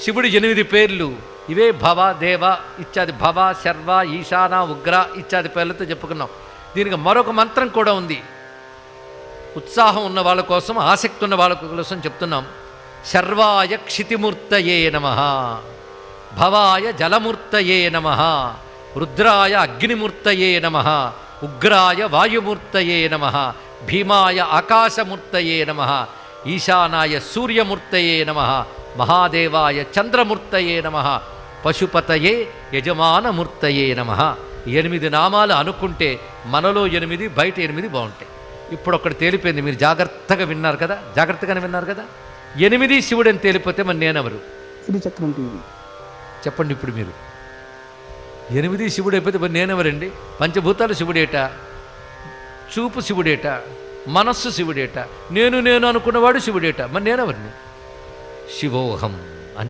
శివుడి 8 పేర్లు ఇవే భవ దేవ ఇత్యాది, భవ శర్వ ఈశాన ఉగ్ర ఇత్యాది పేర్లతో చెప్పుకున్నాం. దీనికి మరొక మంత్రం కూడా ఉంది. ఉత్సాహం ఉన్న వాళ్ళ కోసం, ఆసక్తి ఉన్న వాళ్ళ కోసం చెప్తున్నాం. శర్వాయ క్షితిమూర్తయే నమః, భవాయ జలమూర్తయే నమః, రుద్రాయ అగ్నిమూర్తయే నమః, ఉగ్రాయ వాయుమూర్తయే నమః, భీమాయ ఆకాశమూర్తయే నమః, ఈశానాయ సూర్యమూర్తయే నమః, మహాదేవాయ చంద్రమూర్తయే నమః, పశుపతయే యజమానమూర్తయే నమః. 8 నామాలు అనుకుంటే మనలో 8, బయట 8 బాగుంటాయి. ఇప్పుడు ఒకటి తేలిపోయింది, మీరు జాగ్రత్తగా విన్నారు కదా, జాగ్రత్తగానే విన్నారు కదా. 8 శివుడు అని తేలిపోతే మరి నేనెవరు శ్రీచక్రం టీవీ చెప్పండి. ఇప్పుడు మీరు 8 శివుడు అయిపోతే మరి నేనెవరండి? పంచభూతాలు శివుడేట, చూపు శివుడేట, మనస్సు శివుడేట, నేను అనుకున్నవాడు శివుడేట, మరి నేనెవరిని? శివోహం.